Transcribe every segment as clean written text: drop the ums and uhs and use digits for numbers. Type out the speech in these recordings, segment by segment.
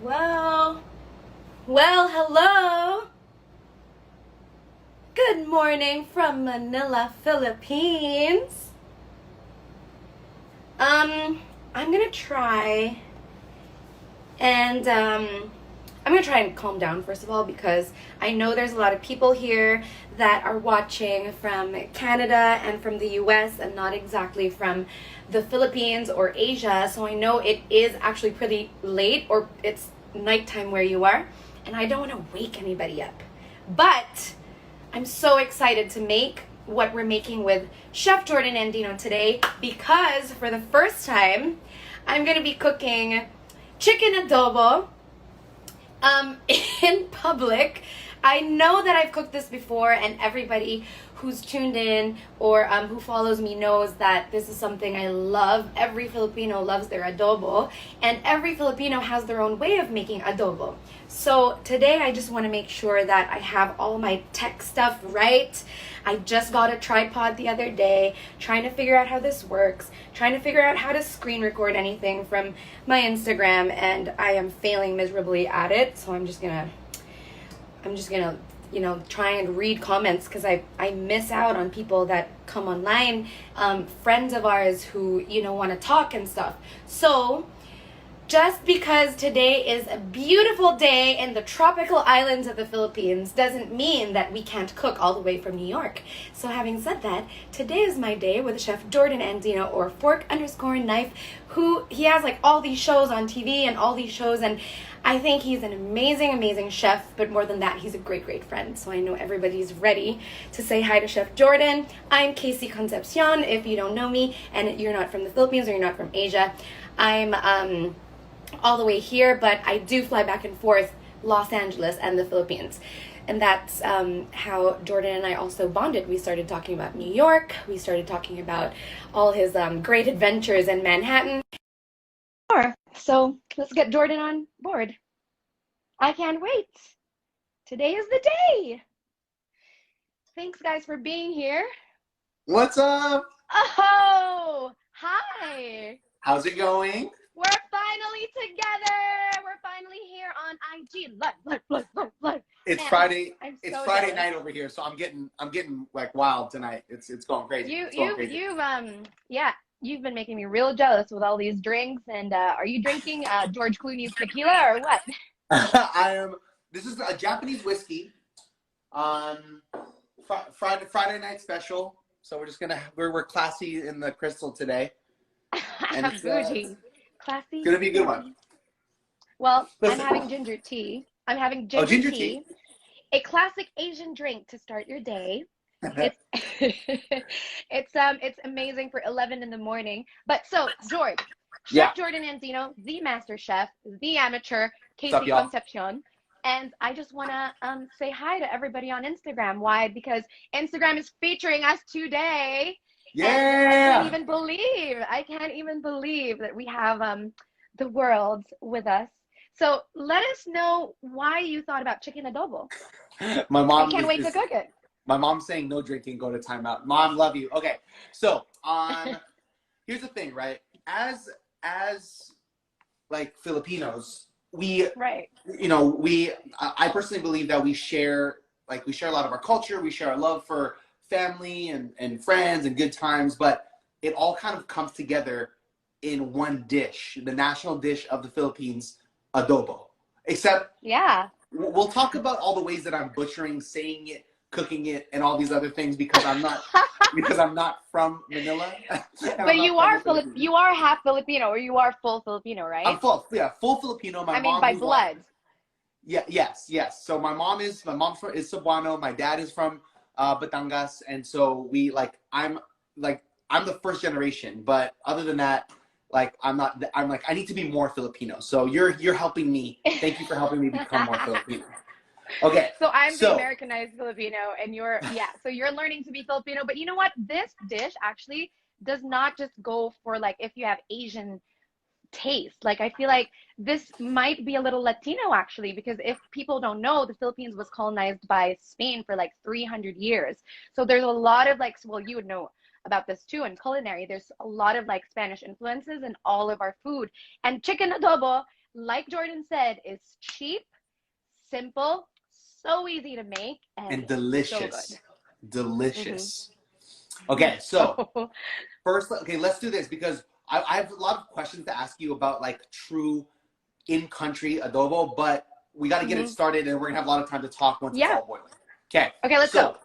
Well, hello. Good morning from Manila, Philippines. I'm gonna try and I'm gonna try and calm down first of all because I know there's a lot of people here that are watching from Canada and from the US and not exactly from the Philippines or Asia. So I know it is actually pretty late or it's nighttime where you are, and I don't want to wake anybody up. But I'm so excited to make what we're making with Chef Jordan Andino today because for the first time, I'm going to be cooking chicken adobo in public. I know that I've cooked this before, and everybody who's tuned in or who follows me knows that this is something I love. Every Filipino loves their adobo, and every Filipino has their own way of making adobo. So today I just want to make sure that I have all my tech stuff right. I just got a tripod the other day, trying to figure out how this works, trying to figure out how to screen record anything from my Instagram, and I am failing miserably at it. So I'm just gonna try and read comments because I miss out on people that come online, friends of ours who want to talk and stuff. So just because today is a beautiful day in the tropical islands of the Philippines doesn't mean that we can't cook all the way from New York. So having said that, today is my day with Chef Jordan Andino, or Fork_Knife, who he has like all these shows on TV and all these shows, and I think he's an amazing chef, but more than that, he's a great friend. So I know everybody's ready to say hi to Chef Jordan. I'm Casey Concepcion, if you don't know me, and you're not from the Philippines or you're not from Asia. I'm all the way here, but I do fly back and forth Los Angeles and the Philippines. And that's how Jordan and I also bonded. We started talking about New York. We started talking about all his great adventures in Manhattan. So let's get Jordan on board. I can't wait. Today is the day. Thanks, guys, for being here. What's up? Oh, hi. How's it going? We're finally together. We're finally here on IG. Live. It's Man, Friday. It's so Friday jealous. night over here, so I'm getting like wild tonight. It's going crazy. You've been making me real jealous with all these drinks. And are you drinking George Clooney's tequila or what? I am. This is a Japanese whiskey. Friday night special. So we're classy in the crystal today. And it's Bougie. Classy. gonna be a good one. Well, Listen. I'm having ginger tea. I'm having ginger tea. A classic Asian drink to start your day. It's it's amazing for 11 in the morning. But so, George, Chef Jordan Andino, the master chef, the amateur, Casey Concepcion. And I just want to say hi to everybody on Instagram. Why? Because Instagram is featuring us today. Yeah. And I can't even believe that we have the world with us. So let us know why you thought about chicken adobo. My mom I can't wait to cook it. My mom's saying no drinking, go to timeout. Mom, love you. Okay, so here's the thing, right? As like Filipinos, I personally believe that we share a lot of our culture. We share our love for family and friends and good times, but it all kind of comes together in one dish, the national dish of the Philippines, adobo. Except, we'll talk about all the ways that I'm butchering, saying it, cooking it, and all these other things because I'm not from Manila. But you are half Filipino, or you are full Filipino, right? I'm full Filipino. My mom by blood. Yes. So my mom is Cebuano. My dad is from Batangas, and so I'm the first generation, but other than that, I'm I need to be more Filipino. So you're helping me. Thank you for helping me become more Filipino. Okay. So I'm the Americanized Filipino, and so you're learning to be Filipino. But you know what? This dish actually does not just go for if you have Asian taste. I feel like this might be a little Latino actually, because if people don't know, the Philippines was colonized by Spain for 300 years. So there's a lot of you would know about this too in culinary. There's a lot of Spanish influences in all of our food, and chicken adobo like Jordan said, it's cheap, simple, so easy to make, and delicious. So good. Delicious. Okay, so first, okay, let's do this because I have a lot of questions to ask you about like true in-country adobo, but we got to get it started, and we're gonna have a lot of time to talk once it's all boiling. Okay. Okay, let's go.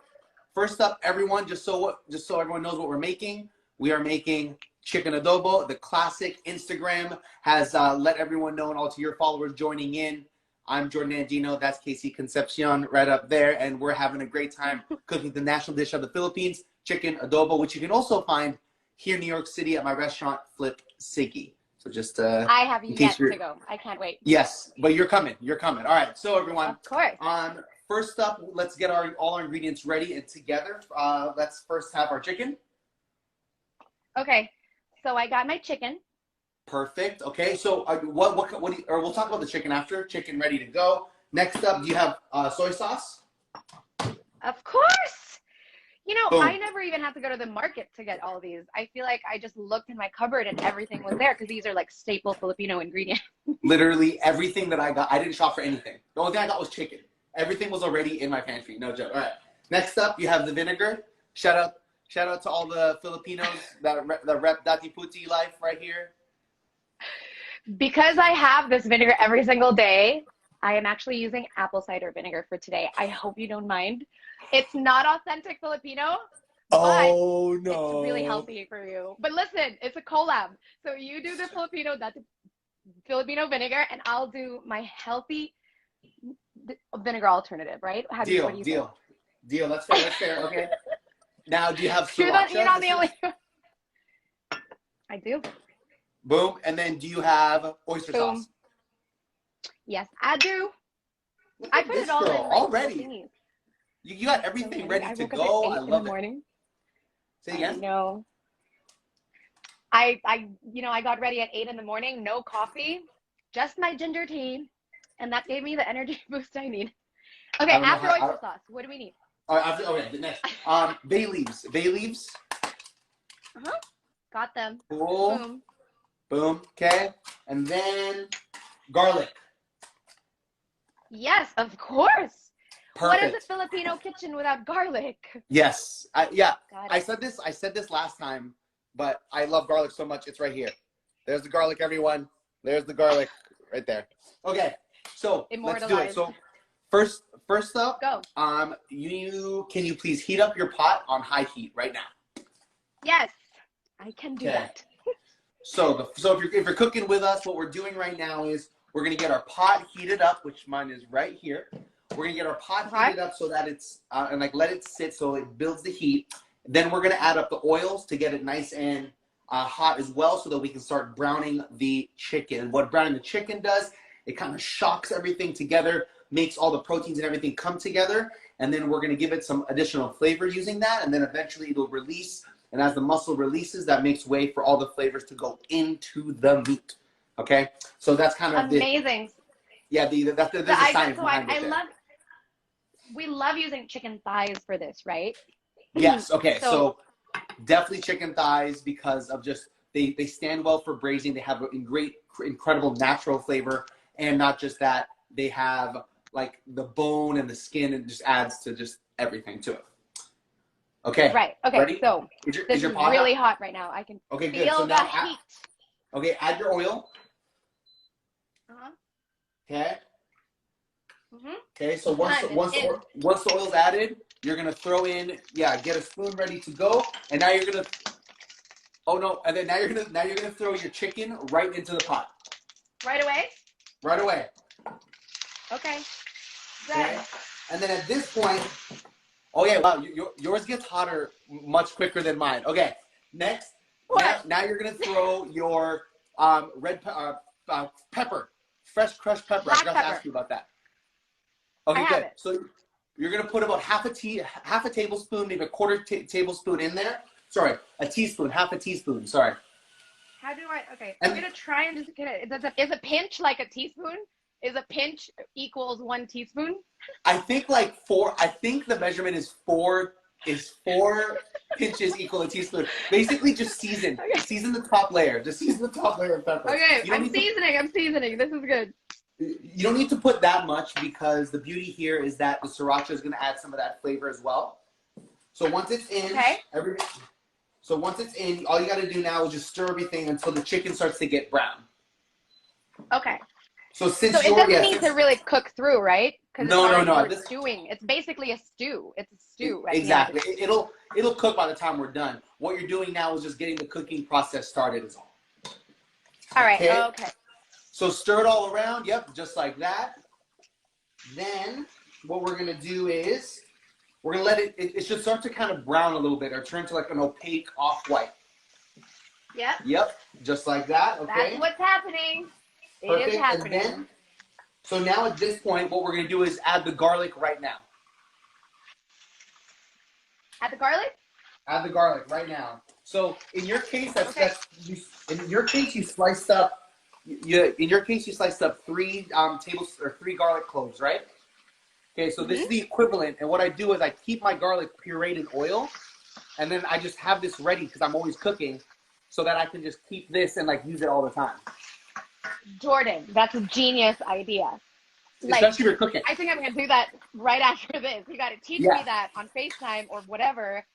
First up, everyone, just so everyone knows what we're making, we are making chicken adobo. The classic. Instagram has let everyone know, and all to your followers joining in. I'm Jordan Andino. That's Casey Concepcion right up there, and we're having a great time cooking the national dish of the Philippines, chicken adobo, which you can also find here in New York City at my restaurant Flip Siggy. So just I have yet to go. I can't wait. Yes, but you're coming. You're coming. All right. So everyone, of course. First up, let's get all our ingredients ready and together. Let's first have our chicken. Okay. So I got my chicken. Perfect. Okay. So what do you, or we'll talk about the chicken after. Chicken ready to go. Next up, do you have soy sauce? Of course. You know, Boom. I never even have to go to the market to get all these. I feel like I just looked in my cupboard and everything was there because these are like staple Filipino ingredients. Literally everything that I got. I didn't shop for anything. The only thing I got was chicken. Everything was already in my pantry. No joke. All right. Next up, you have the vinegar. Shout out to all the Filipinos that rep Dati Puti life right here. Because I have this vinegar every single day, I am actually using apple cider vinegar for today. I hope you don't mind. It's not authentic Filipino. Oh, no. It's really healthy for you. But listen, it's a collab. So you do the Filipino vinegar, and I'll do my healthy vinegar alternative, right? Deal. That's fair. Okay. Now, do you have sriracha? You're not the only one. I do. Boom. And then do you have oyster sauce? Yes, I do. I put it all in already. You got everything ready to go. I love it. Morning. Say again? I know. I got ready at 8 in the morning, no coffee, just my ginger tea, and that gave me the energy boost I need. Okay, after oyster sauce, what do we need? Okay, the next. Bay leaves. Got them. Cool. Boom. Okay. And then garlic. Yes, of course. Perfect. What is a Filipino kitchen without garlic? Yes. I said this last time, but I love garlic so much. It's right here. There's the garlic, everyone. There's the garlic right there. Okay. So let's do it. So first up, go. Can you please heat up your pot on high heat right now? Yes, I can do that. So if you're cooking with us, what we're doing right now is we're gonna get our pot heated up, which mine is right here. We're gonna get our pot heated up so that it's and like let it sit so it builds the heat. Then we're gonna add up the oils to get it nice and hot as well, so that we can start browning the chicken. What browning the chicken does, it kind of shocks everything together, makes all the proteins and everything come together, and then we're gonna give it some additional flavor using that, and then eventually it'll release. And as the muscle releases, that makes way for all the flavors to go into the meat. Okay, so that's kind of amazing. That's the science behind it. We love using chicken thighs for this, right? Yes. Okay. So definitely chicken thighs because of just they stand well for braising. They have a incredible natural flavor, and not just that, they have like the bone and the skin, and just adds to just everything to it. Okay. Right. Okay. Ready? So this is really hot right now. I can feel the heat. Okay. Add your oil. Okay. Okay. So once the oil's added, you're gonna throw in. Get a spoon ready to go, and now you're gonna. Oh no! And then now you're gonna throw your chicken right into the pot. Right away. Right away. Okay. Okay. And then at this point. Oh yeah, wow, yours gets hotter much quicker than mine. Okay, next, now you're gonna throw your red pepper, fresh crushed pepper. I forgot to ask you about that. Okay, good. So you're gonna put about half a tablespoon, maybe a quarter tablespoon in there. Sorry, a teaspoon, half a teaspoon. Sorry. How do I? Okay, I'm gonna try and just get it. Is a pinch like a teaspoon? Is a pinch equals 1 teaspoon? I think the measurement is 4 is 4 pinches equal a teaspoon. Basically, just season. Okay. Season the top layer. Just season the top layer of pepper. Okay, I'm seasoning. This is good. You don't need to put that much because the beauty here is that the sriracha is going to add some of that flavor as well. So once it's in, all you got to do now is just stir everything until the chicken starts to get brown. Okay. So it doesn't need to really cook through, right? No. It's stewing. It's basically a stew. It's a stew. Exactly. It'll cook by the time we're done. What you're doing now is just getting the cooking process started is all. All right. Okay. So stir it all around. Yep, just like that. Then what we're going to do is we're going to let it should start to kind of brown a little bit or turn to like an opaque off-white. Yep, just like that. Okay. That's what's happening. Perfect. It is happening. And then, so now at this point, what we're going to do is add the garlic right now. Add the garlic? Add the garlic right now. So in your case, you sliced up. In your case, you sliced up 3 garlic cloves, right? Okay, so this is the equivalent. And what I do is I keep my garlic pureed in oil, and then I just have this ready because I'm always cooking, so that I can just keep this and like use it all the time. Jordan, that's a genius idea. Especially if you're cooking. I think I'm going to do that right after this. You got to teach me that on FaceTime or whatever.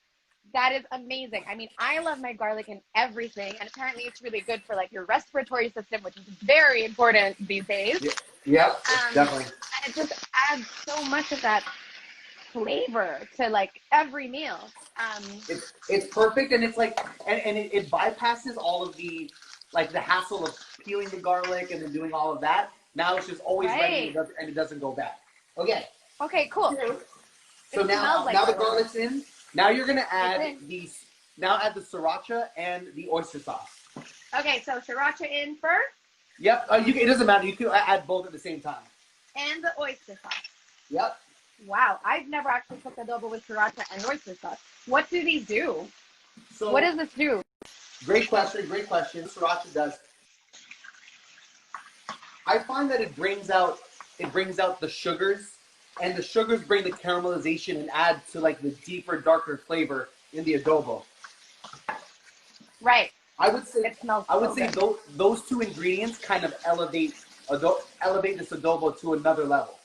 That is amazing. I mean, I love my garlic in everything, and apparently it's really good for like your respiratory system, which is very important these days. Yeah, definitely. And it just adds so much of that flavor to like every meal. It's perfect, and it's like, and it bypasses all of the hassle of peeling the garlic and then doing all of that. Now it's just always ready, and it doesn't go bad. Okay. Okay, cool. So now the garlic's in. Now you're gonna add the sriracha and the oyster sauce. Okay, so sriracha in first. Yep. It doesn't matter. You can add both at the same time. And the oyster sauce. Yep. Wow, I've never actually cooked adobo with sriracha and oyster sauce. What do these do? So what does this do? Great question. Sriracha does. I find that it brings out the sugars, and the sugars bring the caramelization and add to like the deeper, darker flavor in the adobo. Right. I would say good. those 2 ingredients kind of elevate this adobo to another level.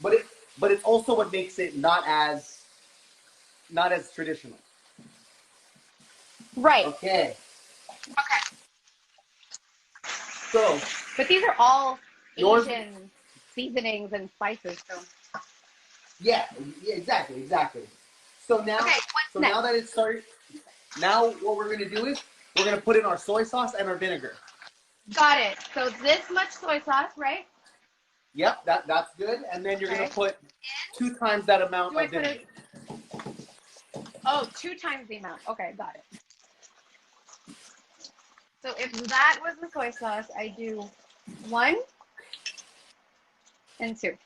But it's also what makes it not as traditional. Right. Okay. So, but these are all Asian seasonings and spices. So. Yeah, exactly. So now, next? Now that it's started, now what we're gonna do is we're gonna put in our soy sauce and our vinegar. Got it. So this much soy sauce, right? Yep, that's good. And then you're gonna put 2 times that amount of vinegar. 2 times the amount. Okay, got it. So if that was the soy sauce, I do 1 and 2.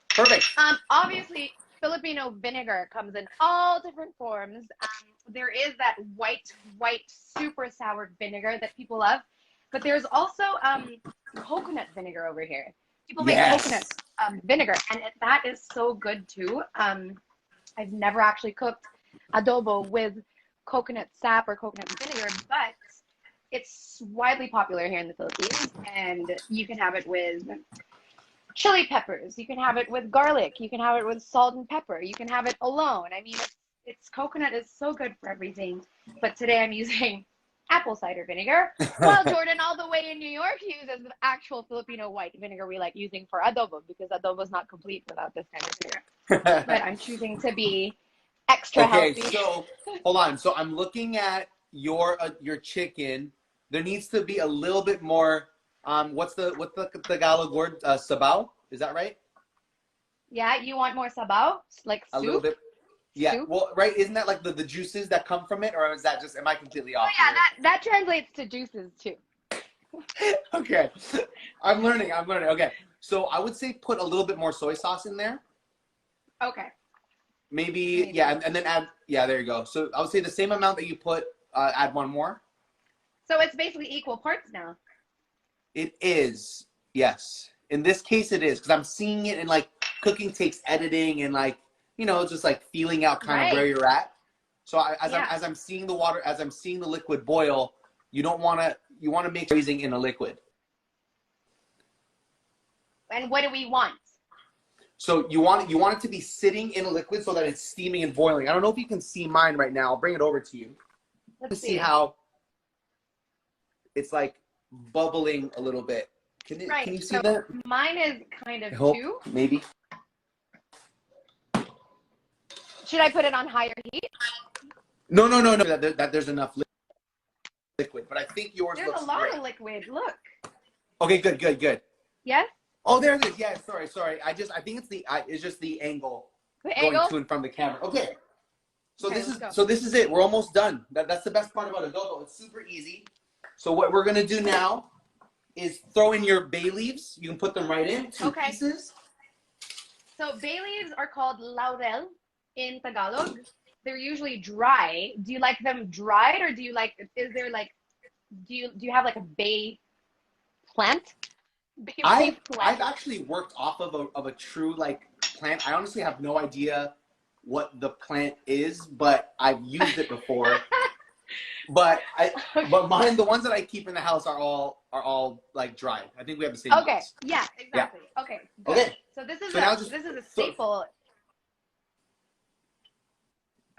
Perfect. Obviously, Filipino vinegar comes in all different forms. There is that white, super sour vinegar that people love, but there's also coconut vinegar over here. People make coconut vinegar, and that is so good too. I've never actually cooked adobo with coconut sap or coconut vinegar, but it's widely popular here in the Philippines, and you can have it with chili peppers, you can have it with garlic, you can have it with salt and pepper, you can have it alone. I mean, it's coconut is so good for everything, but today I'm using apple cider vinegar, while Jordan all the way in New York uses the actual Filipino white vinegar we like using for adobo, because adobo is not complete without this kind of vinegar. But I'm choosing to be extra healthy. Okay, so hold on. So I'm looking at your chicken. There needs to be a little bit more. What's the Tagalog word? Sabaw? Is that right? Yeah, you want more sabaw, like soup? A little bit. Yeah. Soup? Well, right. Isn't that like the juices that come from it, or is that just? Am I completely off? Oh yeah, that translates to juices too. Okay, I'm learning. Okay, so I would say put a little bit more soy sauce in there. Okay. Maybe yeah, and then add. Yeah, there you go. So I would say the same amount that you put. Add 1 more. So it's basically equal parts now. It is, yes. In this case, it is, because I'm seeing it, and like cooking takes editing, and like you know, just like feeling out kind of where you're at. So as I'm seeing the water, as I'm seeing the liquid boil, you want to make freezing in a liquid. And what do we want? So you want it to be sitting in a liquid so that it's steaming and boiling. I don't know if you can see mine right now. I'll bring it over to you. Let's see how it's like bubbling a little bit. Can you see that? Mine is kind of too. Maybe. Should I put it on higher heat? No. That there's enough liquid, but I think yours looks great. There's a lot of liquid. Look. Okay, good. Yes. Oh, there it is. Yeah, sorry. I think it's just the angle going to and from the camera. Okay. So this is it. We're almost done. That's the best part about adobo. It's super easy. So what we're gonna do now is throw in your bay leaves. You can put them right in, two pieces. So bay leaves are called laurel in Tagalog. They're usually dry. Do you like them dried, or do you have like a bay plant? I've actually worked off of a true like plant. I honestly have no idea what the plant is, but I've used it before. But mine, the ones that I keep in the house are all like dried. I think we have the same ones. Yeah, exactly. Yeah. Okay. Good. Okay. So this is a staple.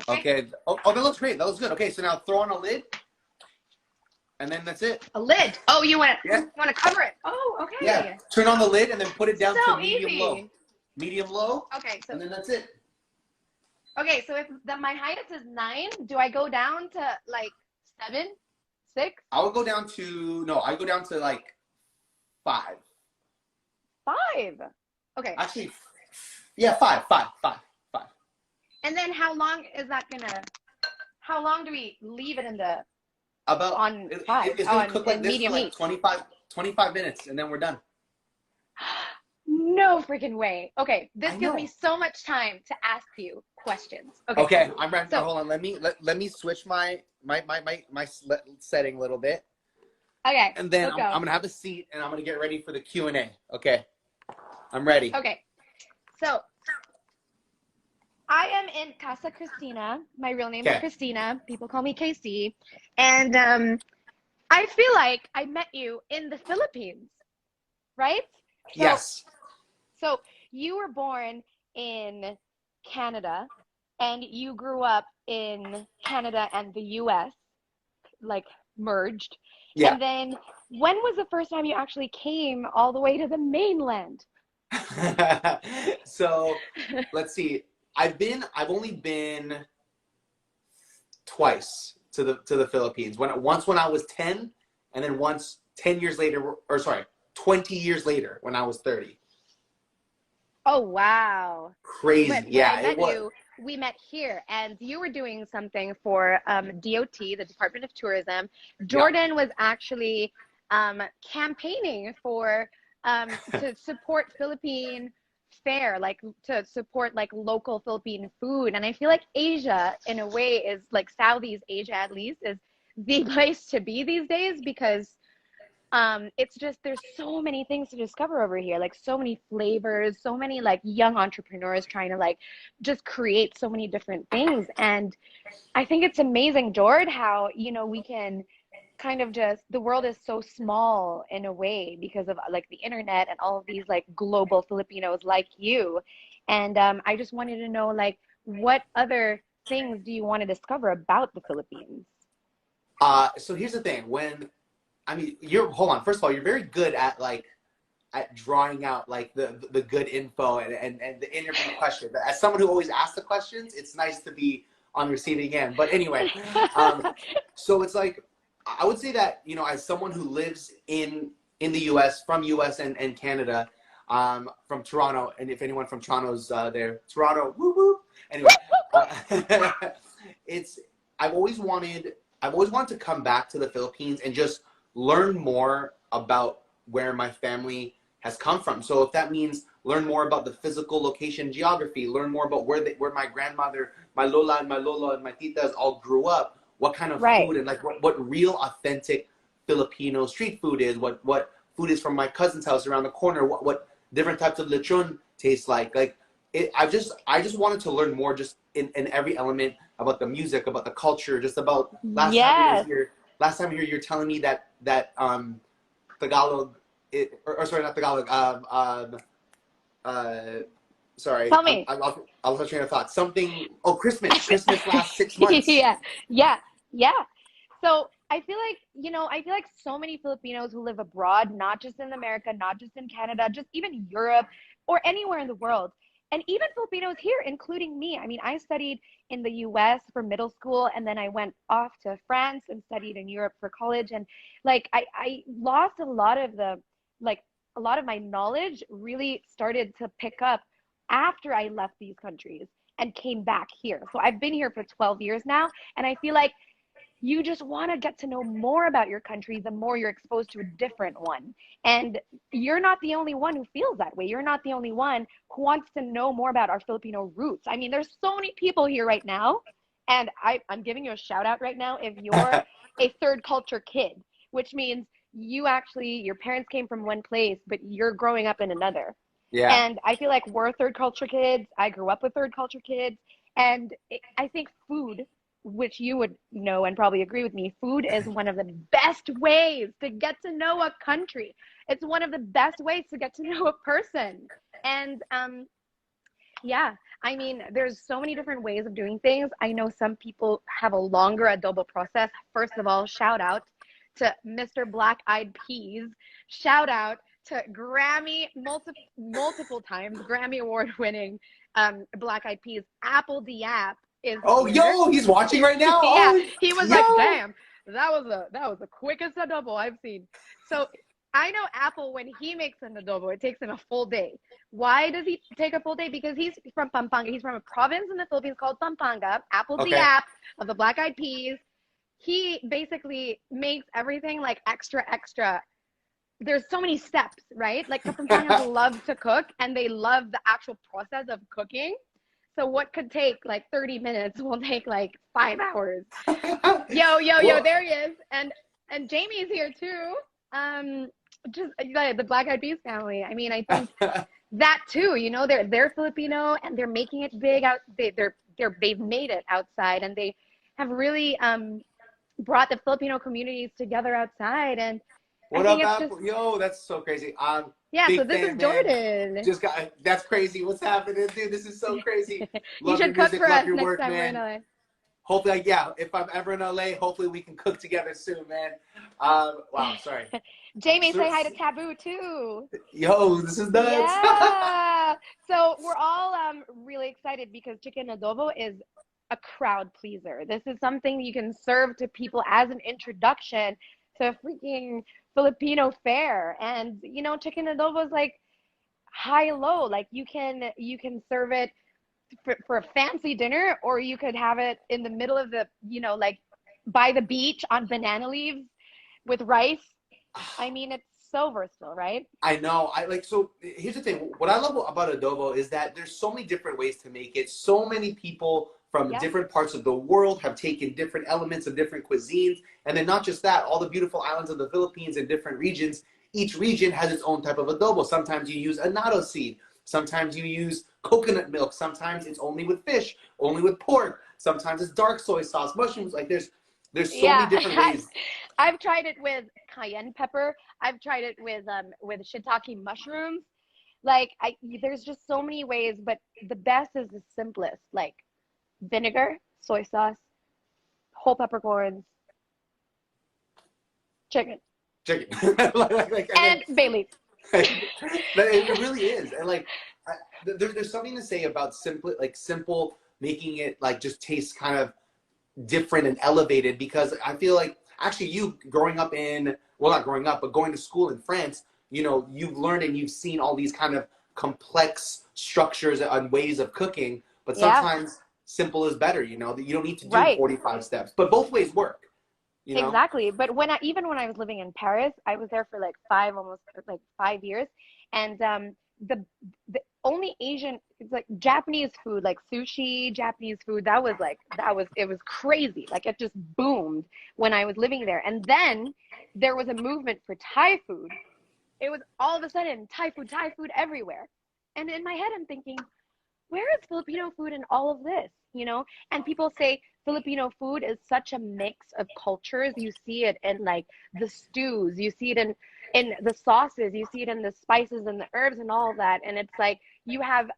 Okay. Oh, that looks great. That looks good. Okay, so now throw on a lid. And then that's it. A lid. Oh, you want to cover it. Oh, okay. Yeah. Turn on the lid and then put it down to medium easy. low. Medium low. Okay. So and then that's it. Okay, so if my height is 9, do I go down to like 7, 6? I would go down to I go down to like 5. 5. Okay. Actually, yeah, 5. And then how long is that gonna? How long do we leave it in the? About on 5. It's gonna cook like this medium for like heat. 25 minutes, and then we're done. No freaking way. Okay, this gives me so much time to ask you questions. Okay, I'm ready. So, hold on. Let me switch my setting a little bit. Okay. And then I'm gonna have a seat, and I'm gonna get ready for the Q&A. Okay. I'm ready. Okay. So I am in Casa Cristina. My real name is Christina. People call me KC. And I feel like I met you in the Philippines, right? Yes. So you were born in Canada, and you grew up in Canada and the U.S., like merged. Yeah. And then when was the first time you actually came all the way to the mainland? So let's see. I've only been twice to the Philippines. Once when I was 10, and then once 10 years later, 20 years later when I was 30. Oh wow! Crazy, We met here, and you were doing something for DOT, the Department of Tourism. Jordan was actually campaigning for to support Philippine fare, like to support like local Philippine food. And I feel like Asia, in a way, is like Southeast Asia at least, is the place to be these days, because it's just, there's so many things to discover over here, like so many flavors, so many like young entrepreneurs trying to like just create so many different things. And I think it's amazing, Jord, how, you know, we can kind of just, the world is so small in a way because of like the internet and all of these like global Filipinos like you. And I just wanted to know, like, what other things do you want to discover about the Philippines? So here's the thing. Hold on. First of all, you're very good at drawing out like the good info and the interview questions. As someone who always asks the questions, it's nice to be on the receiving end. But anyway, so it's like, I would say that, you know, as someone who lives in the U.S., from U.S. and Canada, from Toronto, and if anyone from Toronto's there, Toronto, woo woo. Anyway, I've always wanted to come back to the Philippines and just learn more about where my family has come from. So if that means learn more about the physical location, geography, learn more about where my grandmother, my Lola and my Lolo and my titas all grew up, what kind of food, and like what real authentic Filipino street food is, what food is from my cousin's house around the corner, what different types of lechon taste like I just wanted to learn more, just in every element, about the music, about the culture, just about Yes. last time we were here, you're telling me that Tagalog, or sorry, not Tagalog, sorry, Tell me. I lost my train of thought. Something, oh, Christmas lasts 6 months. Yeah. So I feel like, I feel like so many Filipinos who live abroad, not just in America, not just in Canada, just even Europe or anywhere in the world, and even Filipinos here, including me. I mean, I studied in the US for middle school, and then I went off to France and studied in Europe for college. And like, I lost a lot of a lot of my knowledge really started to pick up after I left these countries and came back here. So I've been here for 12 years now, and I feel like you just want to get to know more about your country the more you're exposed to a different one. And you're not the only one who feels that way. You're not the only one who wants to know more about our Filipino roots. I mean, there's so many people here right now, and I'm giving you a shout out right now if you're a third culture kid, which means your parents came from one place, but you're growing up in another. Yeah. And I feel like we're third culture kids. I grew up with third culture kids. And I think food, which you would know and probably agree with me, food is one of the best ways to get to know a country. It's one of the best ways to get to know a person. And yeah, I mean, there's so many different ways of doing things. I know some people have a longer adobo process. First of all, shout out to Mr. Black Eyed Peas. Shout out to Grammy, multiple times Grammy award winning Black Eyed Peas. Apple the App is yo, he's watching right now. Yeah, oh, he was like, damn, that was the quickest adobo I've seen. So I know Apple, when he makes an adobo, it takes him a full day. Why does he take a full day? Because he's from Pampanga. He's from a province in the Philippines called Pampanga. Apple's the app of the Black Eyed Peas. He basically makes everything like extra. There's so many steps, right? Like Pampangans love to cook, and they love the actual process of cooking. So what could take like 30 minutes will take like 5 hours. Yo, there he is. And Jamie's here too. Just the Black Eyed Peas family. I mean, I think that too, they're Filipino, and they're making it big out. They've made it outside, and they have really brought the Filipino communities together outside. And what up, Apple? Yo, that's so crazy. Yeah, so this is Jordan. That's crazy. What's happening, dude? This is so crazy. You should cook for us next time we're in LA. Hopefully, yeah, if I'm ever in LA, hopefully we can cook together soon, man. Wow, sorry. Jamie, say hi to Taboo too. Yo, this is nuts. Yeah. So we're all really excited because chicken adobo is a crowd pleaser. This is something you can serve to people as an introduction to freaking Filipino fare. And chicken adobo is like high-low. Like you can serve it for a fancy dinner, or you could have it in the middle of the like by the beach on banana leaves with rice. I mean, it's so versatile, right? I know. So here's the thing. What I love about adobo is that there's so many different ways to make it. So many people from different parts of the world have taken different elements of different cuisines. And then not just that, all the beautiful islands of the Philippines and different regions, each region has its own type of adobo. Sometimes you use annatto seed. Sometimes you use coconut milk. Sometimes it's only with fish, only with pork. Sometimes it's dark soy sauce, mushrooms. Like there's so many different ways. I've tried it with cayenne pepper. I've tried it with shiitake mushrooms. Like there's just so many ways, but the best is the simplest. Like vinegar, soy sauce, whole peppercorns, chicken, and bay leaf. It really is. And there's something to say about simple, making it like just taste kind of different and elevated, because I feel like actually you growing up not growing up, but going to school in France, you've learned and you've seen all these kind of complex structures and ways of cooking, but sometimes simple is better, you don't need to do 45 steps, but both ways work. Exactly. But even when I was living in Paris, I was there for like 5 years. And the only Asian, it's like Japanese food, like sushi, Japanese food, it was crazy. Like it just boomed when I was living there. And then there was a movement for Thai food. It was all of a sudden Thai food everywhere. And in my head, I'm thinking, where is Filipino food in all of this? You know, and people say Filipino food is such a mix of cultures. You see it in like the stews, you see it in the sauces, you see it in the spices and the herbs and all of that. And it's like you have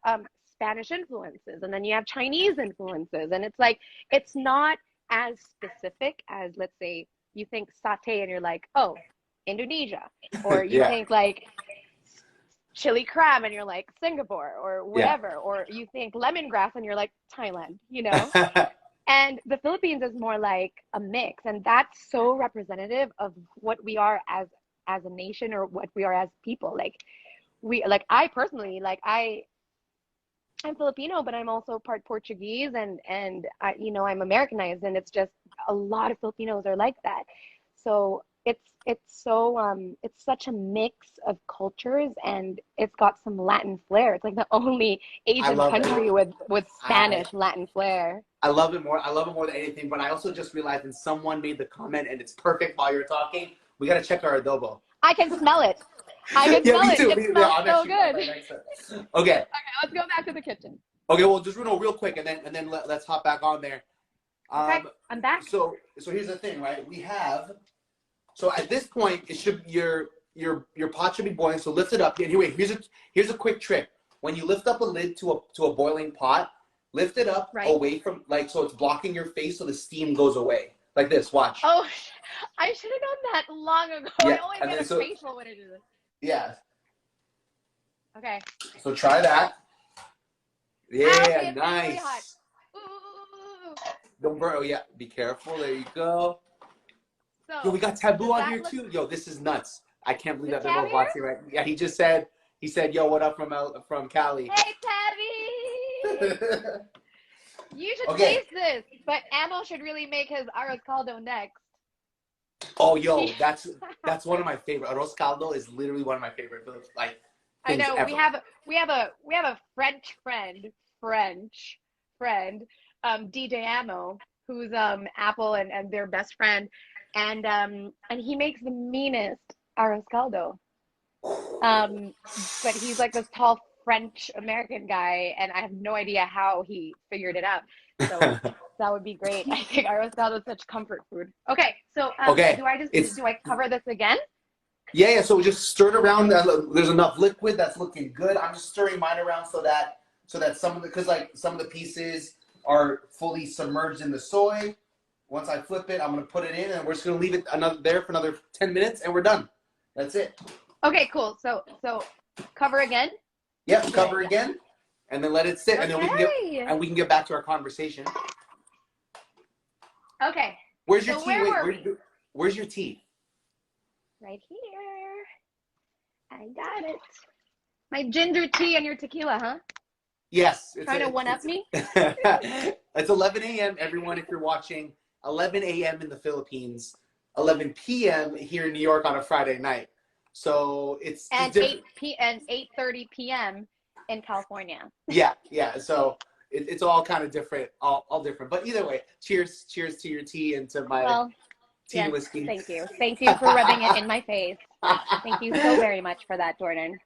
Spanish influences, and then you have Chinese influences, and it's like it's not as specific as, let's say, you think satay and you're like, oh, Indonesia, or you Yeah. think like chili crab and you're like Singapore or Yeah. whatever, or you think lemongrass and you're like Thailand, you know? And the Philippines is more like a mix, and that's so representative of what we are as a nation, or what we are as people. Like I personally, like I'm Filipino, but I'm also part Portuguese, and I, you know, I'm Americanized, and it's just a lot of Filipinos are like that. So it's such a mix of cultures, and it's got some Latin flair. It's like the only I Asian love country it. with Spanish Latin flair. I love it more. I love it more than anything. But I also just realized, and someone made the comment, and it's perfect while you're talking. We got to check our adobo. I can smell it. I can Yeah, smell me it. too. It smells so good. Right next to it. Okay. Okay, let's go back to the kitchen. Okay. Well, just real quick, and then let's hop back on there. Okay, I'm back. So here's the thing, right? We have. So at this point, it should your pot should be boiling. So lift it up. And here's a quick trick. When you lift up a lid to a boiling pot, lift it up away from, like, so it's blocking your face, so the steam goes away. Like this. Watch. Oh, I should have known that long ago. Yeah, I only get a facial when I do this. Yeah. Okay. So try that. Yeah, Really nice. Ooh. Don't burn. Oh yeah, be careful. There you go. So, yo, we got Taboo on here too. Yo, this is nuts. I can't believe that they're both watching right. Yeah, he said, yo, what up from Cali? Hey, Tabby. You should taste this, but Amo should really make his arroz caldo next. Oh, yo, that's one of my favorite. Arroz caldo is literally one of my favorite. Like, I know ever. we have a French friend, DJ Amo, who's Apple and their best friend, and he makes the meanest arroz caldo. But he's like this tall French American guy, and I have no idea how he figured it out. So that would be great. I think arroz caldo is such comfort food. Okay, so do I cover this again? Yeah. So just stir it around. There's enough liquid. That's looking good. I'm just stirring mine around so that some of the pieces are fully submerged in the soy. Once I flip it, I'm gonna put it in, and we're just gonna leave it there for another 10 minutes, and we're done. That's it. Okay, cool. So cover again. Yep, cover again, and then let it sit, and then we can get back to our conversation. Okay. Where's your tea? Where's your tea? Right here. I got it. My ginger tea and your tequila, huh? Yes. Trying to one-up me? It's 11 a.m. everyone, if you're watching. 11 a.m. in the Philippines. 11 p.m. here in New York on a Friday night. So it's 8:30 p.m. in California. Yeah. So it's all kind of different, all different. But either way, cheers to your tea and to my tea and whiskey. Thank you for rubbing it in my face. Thank you so very much for that, Jordan.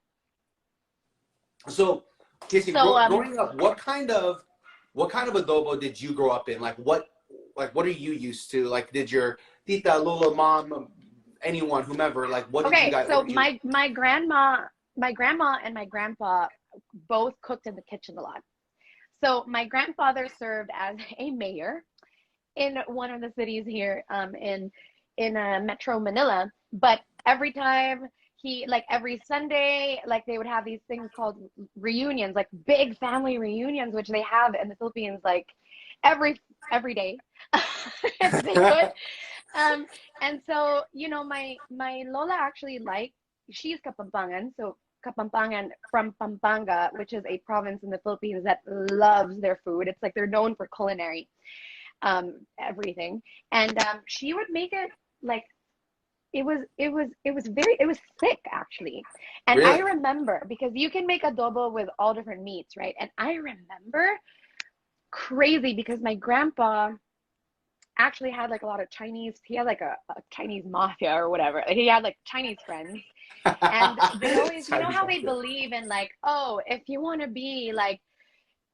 So, Casey, growing up, what kind of adobo did you grow up in? Like what are you used to? Like, did your tita, Lola, mom, anyone, whomever, like what did you guys? So my grandma and my grandpa both cooked in the kitchen a lot. So my grandfather served as a mayor in one of the cities here in Metro Manila, but every time every Sunday, like they would have these things called reunions, like big family reunions, which they have in the Philippines, like every day. They would. And so, you know, my Lola actually she's Kapampangan, so Kapampangan from Pampanga, which is a province in the Philippines that loves their food. It's like they're known for culinary everything. And she would make it like it was thick actually. And really? I remember, because you can make adobo with all different meats, right? And I remember crazy because my grandpa actually had like a lot of Chinese, he had like a Chinese mafia or whatever. He had like Chinese friends. And they always, you know how they believe in like, oh, if you want to be like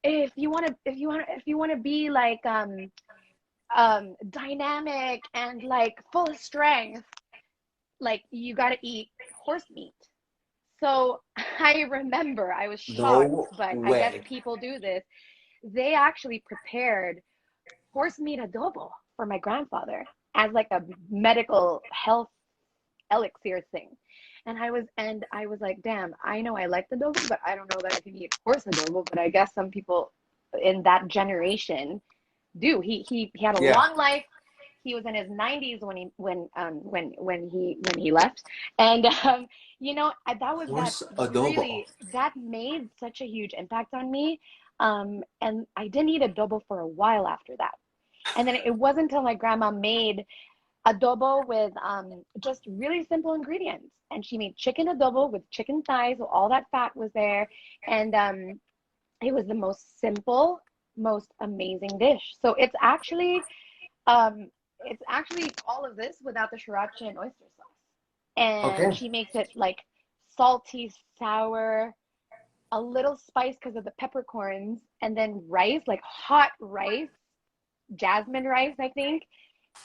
if you want to be like dynamic and like full of strength, like you got to eat horse meat. So I remember I was shocked, No but I guess way. people do this. They actually prepared horse meat adobo for my grandfather as like a medical health elixir thing. And I was like, damn, I know I like the adobo, but I don't know that I can eat horse adobo. But I guess some people in that generation do. He had a Yeah. long life. He was in his 90s when he left, and you know, Horse adobo. that made such a huge impact on me. And I didn't eat adobo for a while after that, and then it wasn't until my grandma made adobo with just really simple ingredients, and she made chicken adobo with chicken thighs, so all that fat was there, and it was the most simple, most amazing dish. So um, it's actually all of this without the sriracha and oyster sauce. And Okay. she makes it like salty, sour, a little spice because of the peppercorns, and then rice, like hot rice, jasmine rice, I think.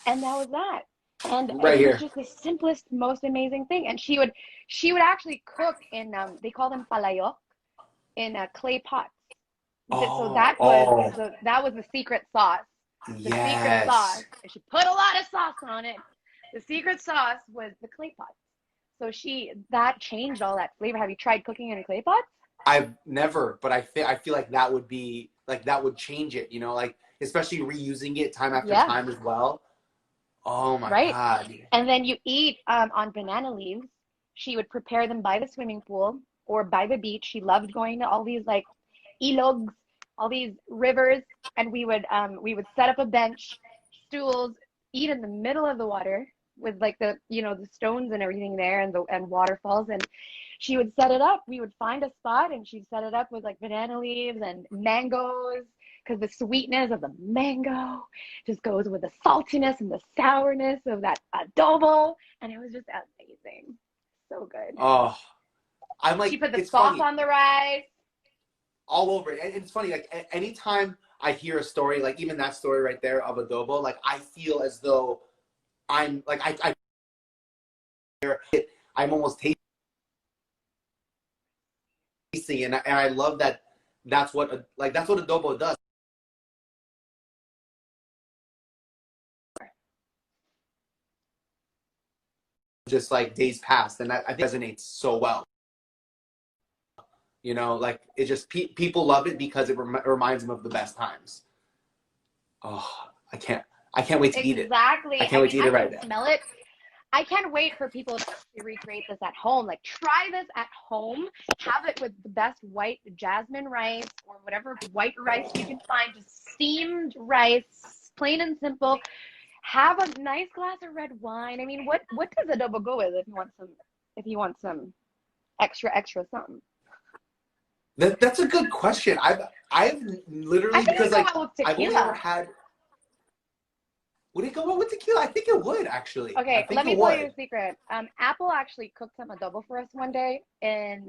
And that was that. And Right it was here. just the simplest, most amazing thing. And she would actually cook in they call them palayok in clay pots. So Oh, oh, that was the secret sauce. The secret sauce, yes. and she put a lot of sauce on it. The secret sauce was the clay pot. So that changed all that flavor. Have you tried cooking in clay pots? I've never, but I feel like that would be like that would change it, you know, like especially reusing it time after Yeah, time as well. Oh my right. God. And then you eat on banana leaves. She would prepare them by the swimming pool or by the beach. She loved going to all these like ilogs, all these rivers, and we would set up a bench, stools, eat in the middle of the water with like the the stones and everything there and waterfalls, and she would set it up. We would find a spot and she'd set it up with like banana leaves and mangoes because the sweetness of the mango just goes with the saltiness and the sourness of that adobo, and it was just amazing. So good. Oh, I'm She like, put the it's sauce funny on the rice. all over it. And it's funny, like anytime I hear a story, like even that story right there of adobo, like I feel as though I'm like, I'm almost tasting, and I love that. That's what adobo does. Just like days past, and that I think resonates so well. You know, like it just people love it because it reminds them of the best times. Oh, I can't wait to eat it. I Exactly. can't I wait mean, to eat I it right can now. smell it. I can't wait for people to recreate this at home. Like, try this at home. Have it with the best white jasmine rice or whatever white rice you can find. Just steamed rice, plain and simple. Have a nice glass of red wine. I mean, what does adobo go with if you want some extra something? That's a good question. I've I literally think because it go like well with I've only ever tequila. had. Would it go well with tequila? I think it would actually. I Okay, think let it me tell you would. a secret. Apple actually cooked some adobo for us one day in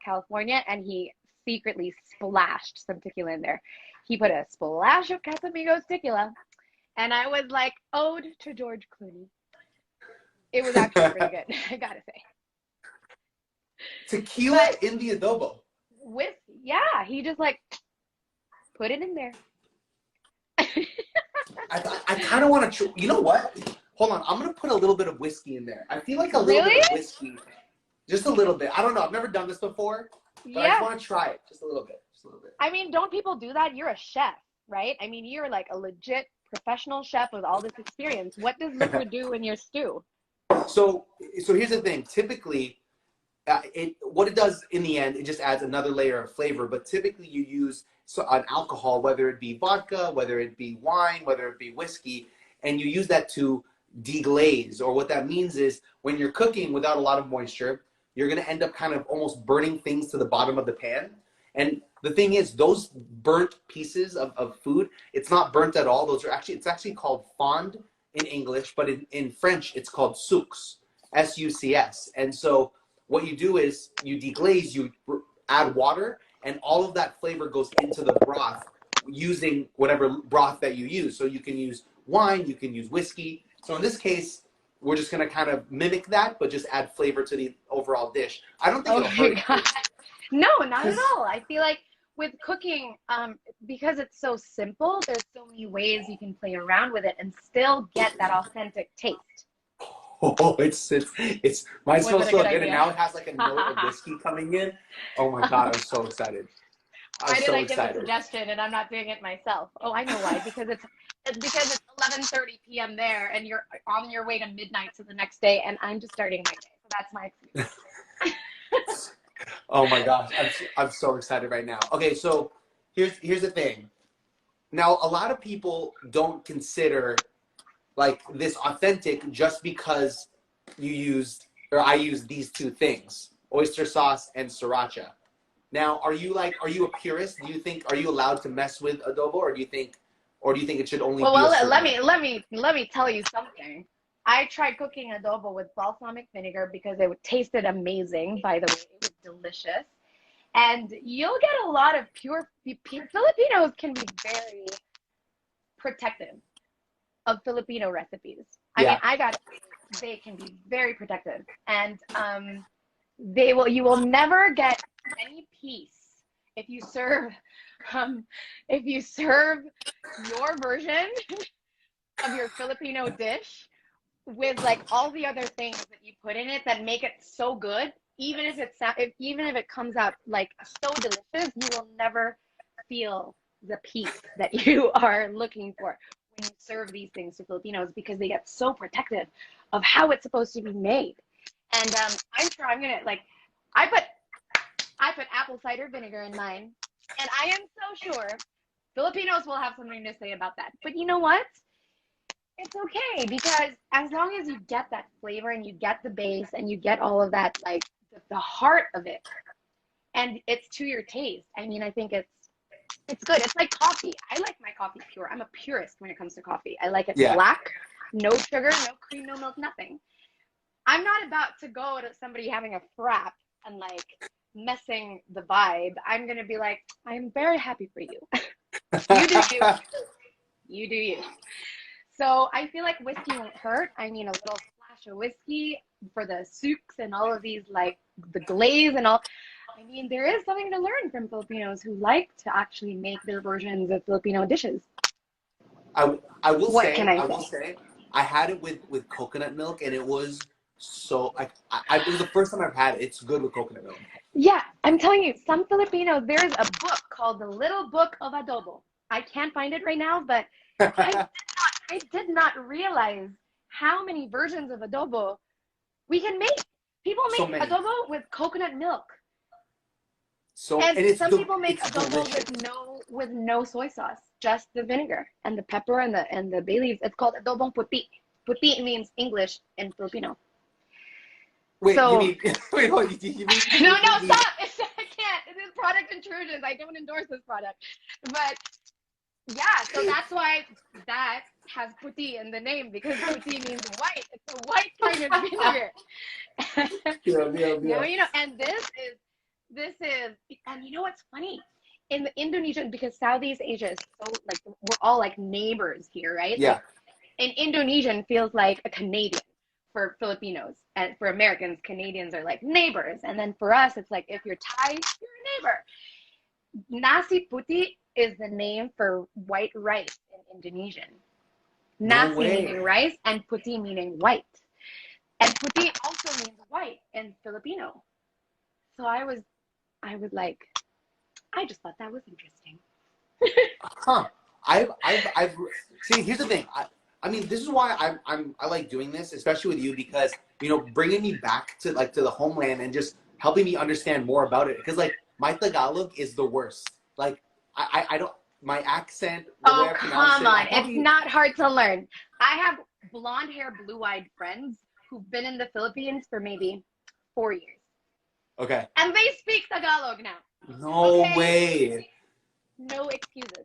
California, and he secretly splashed some tequila in there. He put a splash of Casamigos tequila, and I was like, ode to George Clooney. It was actually pretty good, I gotta say. Tequila But in the adobo. yeah, he just like put it in there. I kind of want to. You know what? Hold on. I'm gonna put a little bit of whiskey in there. I feel like a little bit Really? of whiskey, just a little bit. I don't know. I've never done this before, but I just Yeah. want to try it, just a little bit, just a little bit. I mean, don't people do that? You're a chef, right? I mean, you're like a legit professional chef with all this experience. What does liquid do in your stew? So, so here's the thing. Typically, what it does in the end, it just adds another layer of flavor. But typically, you use an alcohol, whether it be vodka, whether it be wine, whether it be whiskey, and you use that to deglaze. Or what that means is when you're cooking without a lot of moisture, you're going to end up kind of almost burning things to the bottom of the pan. And the thing is, those burnt pieces of food, it's not burnt at all. It's actually called fond in English, but in French, it's called sucs, S-U-C-S. And so what you do is you deglaze, you add water, and all of that flavor goes into the broth using whatever broth that you use. So you can use wine, you can use whiskey. So in this case, we're just going to kind of mimic that, but just add flavor to the overall dish. I don't think it'll hurt it. No, not at all. I feel like with cooking, because it's so simple, there's so many ways you can play around with it and still get that authentic taste. Oh, it's mine smells so good, and now it has like a note of whiskey coming in. Oh my God, I'm so excited. Why did I give a suggestion and I'm not doing it myself? Oh, I know why. Because it's 11:30 p.m. there, and you're on your way to midnight to the next day, and I'm just starting my day. So that's my excuse. Oh my gosh, I'm so excited right now. Okay, so here's the thing. Now, a lot of people don't consider like this authentic just because I used these two things, oyster sauce and sriracha. Now, are you a purist? Are you allowed to mess with adobo, or do you think it should only be let me tell you something. I tried cooking adobo with balsamic vinegar because it tasted amazing. By the way, it was delicious. And you'll get a lot of Filipinos can be very protective of Filipino recipes. Yeah. I mean, they can be very protective, and you will never get any peace if you serve your version of your Filipino dish with like all the other things that you put in it that make it so good. Even if it comes out like so delicious, you will never feel the peace that you are looking for when you serve these things to Filipinos, because they get so protective of how it's supposed to be made. And I'm sure I'm gonna I put apple cider vinegar in mine, and I am so sure Filipinos will have something to say about that. But you know what? It's okay, because as long as you get that flavor and you get the base and you get all of that, like the heart of it, and it's to your taste. I mean, I think it's good. It's like coffee. I like my coffee pure. I'm a purist when it comes to coffee. I like it black, no sugar, no cream, no milk, nothing. I'm not about to go to somebody having a frap and like messing the vibe. I'm gonna be like, I'm very happy for you. You do you. You do you. So I feel like whiskey won't hurt. I mean, a little splash of whiskey for the soups and all of these, like the glaze and all. I mean, there is something to learn from Filipinos who like to actually make their versions of Filipino dishes. I will say, I had it with coconut milk, and it was so, it was the first time I've had it. It's good with coconut milk. Yeah, I'm telling you, some Filipinos, there's a book called The Little Book of Adobo. I can't find it right now, but I did not realize how many versions of adobo we can make. People make adobo with coconut milk. And some people make adobo with no soy sauce, just the vinegar and the pepper and the bay leaves. It's called adobong puti. Puti means English in Filipino. Wait, so, you mean No, stop! I can't. It is product intrusions. I don't endorse this product. But yeah, so that's why that has puti in the name, because puti means white. It's a white kind of vinegar. Yeah. And this is, and you know what's funny? In the Indonesian, because Southeast Asia is so like, we're all like neighbors here, right? Yeah. Like, in Indonesian feels like a Canadian for Filipinos, and for Americans, Canadians are like neighbors. And then for us, it's like, if you're Thai, you're a neighbor. Nasi puti is the name for white rice in Indonesian. Nasi meaning rice, and puti meaning white. And puti also means white in Filipino. So I was like, I just thought that was interesting. Huh. I've see, here's the thing. I mean, this is why I like doing this, especially with you, because, bringing me back to the homeland and just helping me understand more about it. Because like my Tagalog is the worst. Like I don't, my accent. Oh, come on. It's not hard to learn. I have blonde hair, blue-eyed friends who've been in the Philippines for maybe 4 years. Okay. And they speak Tagalog now. No way. No excuses.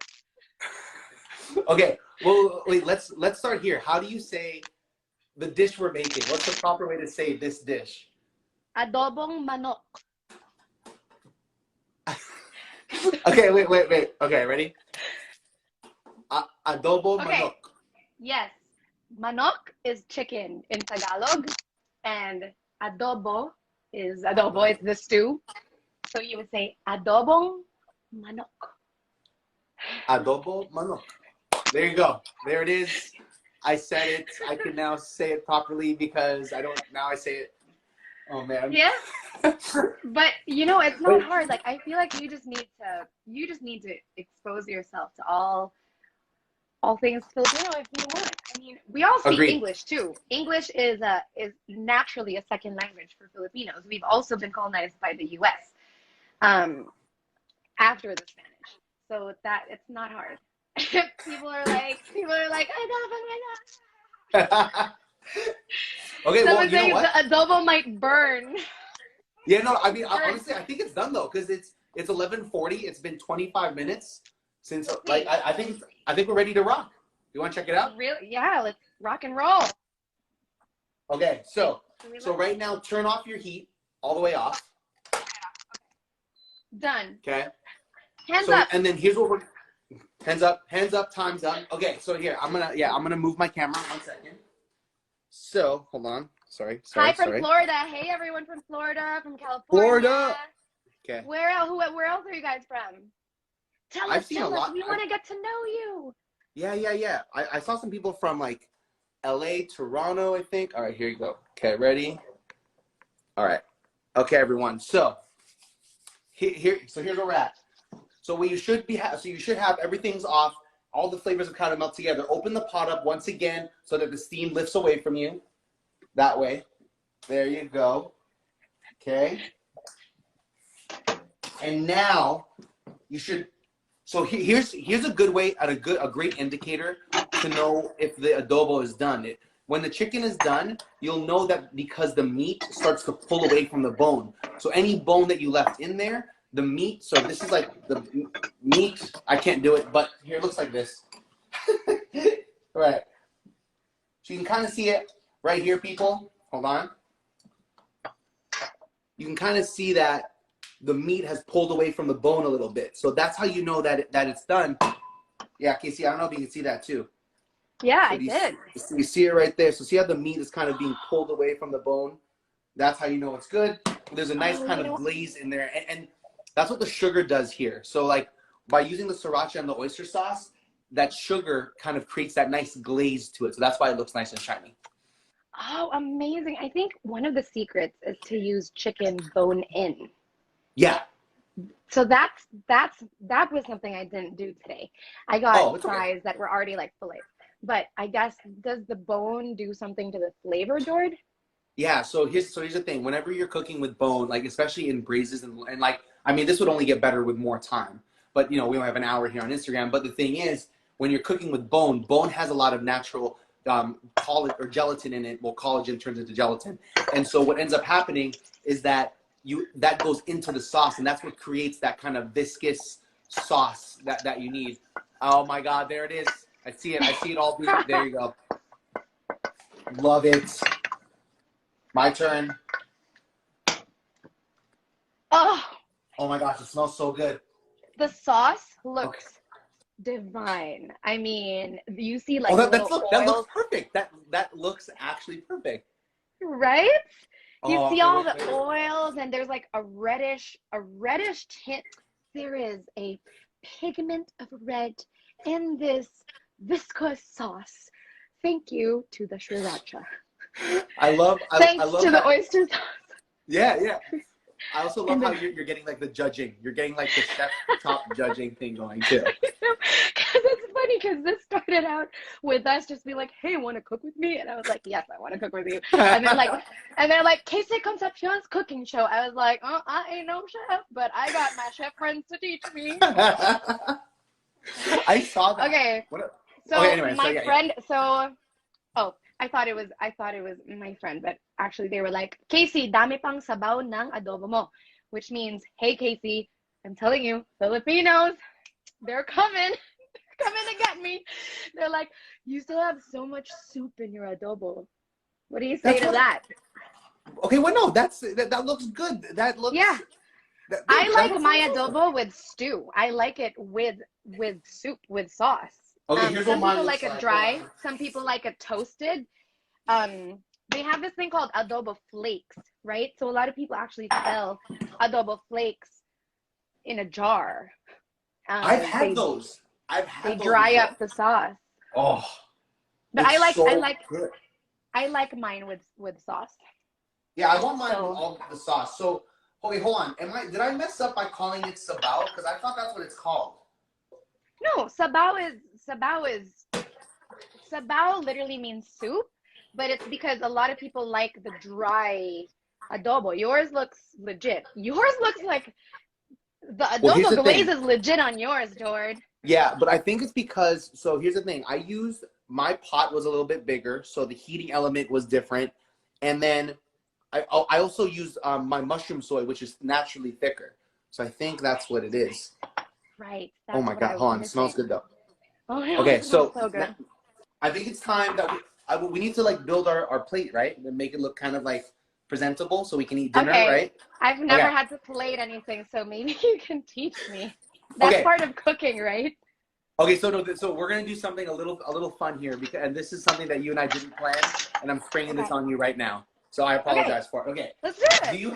Okay. Well, wait, let's start here. How do you say the dish we're making? What's the proper way to say this dish? Adobong manok. Okay, wait. Okay, ready? Adobo manok. Yes. Manok is chicken in Tagalog, and adobo is the stew. So you would say adobong manok. Adobo manok. There you go. There it is. I said it. I can now say it properly because now I say it. Oh man. Yeah. But it's not hard. Like I feel like you just need to expose yourself to all things Filipino if you want. I mean, we all speak Agreed. English too. English is naturally a second language for Filipinos. We've also been colonized by the U.S. After the Spanish, so that it's not hard. People are like, I Okay, well, Someone you know saying what? the adobo might burn. Yeah, no, I mean, honestly, I think it's done though, because it's 11:40. It's been 25 minutes since, like, I think we're ready to rock. You want to check it out? Really? Yeah, let's rock and roll. Okay, so right now, turn off your heat all the way off. Done. Okay. Hands up. And then here's what we're hands up, time's up. Okay, so here I'm gonna move my camera 1 second. So hold on. Sorry. Hi from Florida. Hey everyone from Florida, from California. Florida. Okay. Where else are you guys from? Tell us. We want to get to know you. Yeah. I saw some people from like LA, Toronto, I think. All right, here you go. Okay, ready? All right. Okay, everyone. So here's where we're at. So you should have everything's off. All the flavors have kind of melt together. Open the pot up once again so that the steam lifts away from you. That way. There you go. Okay. And now you should. So here's a good way, a great indicator to know if the adobo is done. When the chicken is done, you'll know that because the meat starts to pull away from the bone. So any bone that you left in there, the meat. So this is like the meat. I can't do it, but here it looks like this. Right. So you can kind of see it right here, people. Hold on. You can kind of see that the meat has pulled away from the bone a little bit. So that's how you know that it's done. Yeah, Casey, I don't know if you can see that too. Yeah, so I did. You see it right there. So see how the meat is kind of being pulled away from the bone? That's how you know it's good. There's a nice kind of glaze in there. And that's what the sugar does here. So like by using the sriracha and the oyster sauce, that sugar kind of creates that nice glaze to it. So that's why it looks nice and shiny. Oh, amazing. I think one of the secrets is to use chicken bone in. Yeah. So that was something I didn't do today. I got thighs that were already like filleted. But I guess, does the bone do something to the flavor, Jord? Yeah, so here's the thing. Whenever you're cooking with bone, like especially in braises and like, I mean, this would only get better with more time. But we only have an hour here on Instagram. But the thing is, when you're cooking with bone has a lot of natural collagen or gelatin in it. Well, collagen turns into gelatin, and so what ends up happening is that that goes into the sauce, and that's what creates that kind of viscous sauce that you need. Oh my God, there it is. I see it all. There you go. Love it. My turn. Oh my gosh, it smells so good. The sauce looks divine. I mean, you see like that looks perfect. That looks actually perfect. Right? You see all the oils, and there's like a reddish tint. There is a pigment of red in this viscous sauce. Thank you to the sriracha. Thanks to the oyster sauce. Yeah. I also love how you're getting like the judging. You're getting like the chef top judging thing going too. Because it's funny because this started out with us just being like, "Hey, want to cook with me?" And I was like, "Yes, I want to cook with you." And then like, Casey Concepcion's cooking show. I was like, "Oh, I ain't no chef, but I got my chef friends to teach me." I saw that. Okay. My friend. So, I thought it was my friend, but actually they were like, "Casey, dami pang sabaw ng adobo mo," which means, "Hey, Casey, I'm telling you, Filipinos, they're coming to get me." They're like, "You still have so much soup in your adobo. What do you say to that?" Okay, well, no, that looks good. That looks. Yeah. I like my adobo with stew. I like it with soup, with sauce. Okay, here's what Some mine people looks like it like. dry. Some people like it toasted. They have this thing called adobo flakes, right? So a lot of people actually sell adobo flakes in a jar. I've had those. I've had They those dry before. up the sauce. Oh, But good. I like mine with sauce. Yeah, I want mine with all the sauce. So, wait, hold on. Did I mess up by calling it sabao? Because I thought that's what it's called. No, sabao literally means soup, but it's because a lot of people like the dry adobo. Yours looks legit. Yours looks like the adobo glaze is legit on yours, Jord. Yeah, but I think it's because, so here's the thing. My pot was a little bit bigger, so the heating element was different. And then I also used my mushroom soy, which is naturally thicker. So I think that's what it is. Right. Oh my God, hold on. It smells good though. Oh, yeah, okay, so good. I think it's time that we need to like build our plate, right? And make it look kind of like presentable so we can eat dinner, right? I've never had to plate anything, so maybe you can teach me. That's part of cooking, right? Okay, so we're gonna do something a little fun here, and this is something that you and I didn't plan, and I'm springing this on you right now. So I apologize for it. Okay. Let's do it. Do you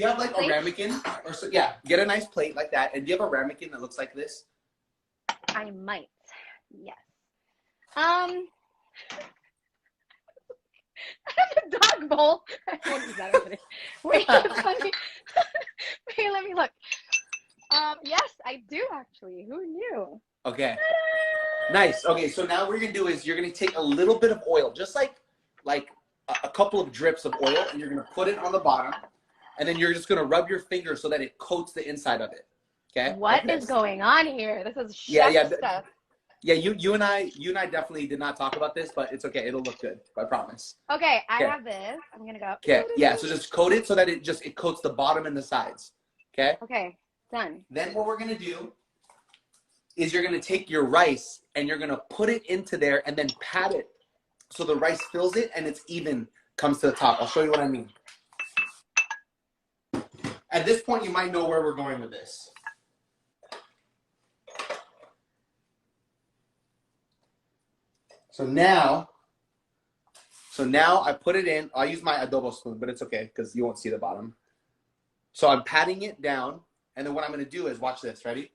have like a ramekin or so? Yeah, get a nice plate like that. And do you have a ramekin that looks like this? I might. Yes. I have a dog bowl. I won't use that. Wait, let me look. Yes, I do actually. Who knew? Okay. Nice. Okay, so now what you're gonna do is you're gonna take a little bit of oil, just like a couple of drips of oil, and you're gonna put it on the bottom, and then you're just gonna rub your finger so that it coats the inside of it. Okay. What is going on here? This is chef stuff. Yeah, you and I definitely did not talk about this, but it's okay. It'll look good. I promise. Okay, I have this. I'm gonna go. Okay. Yeah. So just coat it so that it coats the bottom and the sides. Okay. Okay. Done. Then what we're gonna do is you're gonna take your rice and you're gonna put it into there and then pat it so the rice fills it and it's even, comes to the top. I'll show you what I mean. At this point, you might know where we're going with this. So now I put it in. I'll use my adobo spoon, but it's okay because you won't see the bottom. So I'm patting it down. And then what I'm going to do is, watch this. Ready?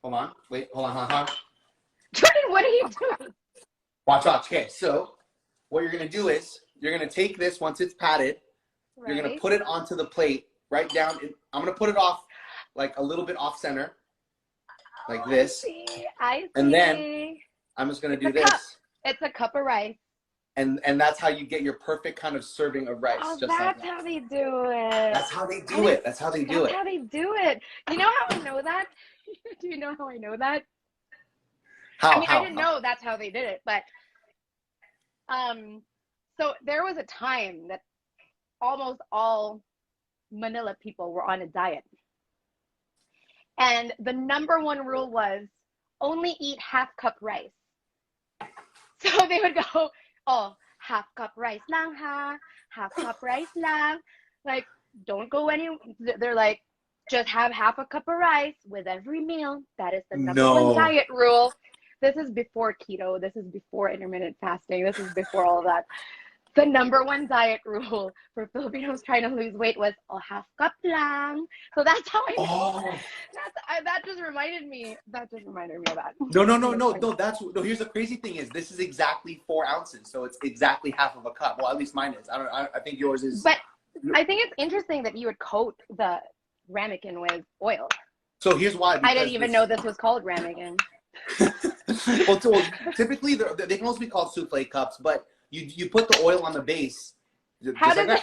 Hold on. Wait. Hold on. Jordan, what are you doing? Watch. Okay. So what you're going to do is you're going to take this once it's patted. Right. You're going to put it onto the plate right down. I'm going to put it off like a little bit off center. Like this. I see. And then I'm just going to do this. It's a cup of rice. And that's how you get your perfect kind of serving of rice. Oh, just that's like how they do it. That's how they do it. That's how they do it. That's how they do it. You know how I know that? Do you know how I know that? How? I didn't know that's how they did it, but so there was a time that almost all Manila people were on a diet. And the number one rule was only eat half cup rice. So they would go, oh, half cup rice lang ha, half cup rice lang. Like, don't go they're like, just have half a cup of rice with every meal. That is the number one diet rule. This is before keto. This is before intermittent fasting. This is before all of that. The number one diet rule for Filipinos trying to lose weight was half cup lang. So that's how I know. That just reminded me of that. No. Here's the crazy thing is this is exactly 4 ounces. So it's exactly half of a cup. Well, at least mine is. I think yours is. But I think it's interesting that you would coat the ramekin with oil. So here's why. I didn't even know this was called ramekin. well, typically they can also be called souffle cups, but you put the oil on the base. How does it?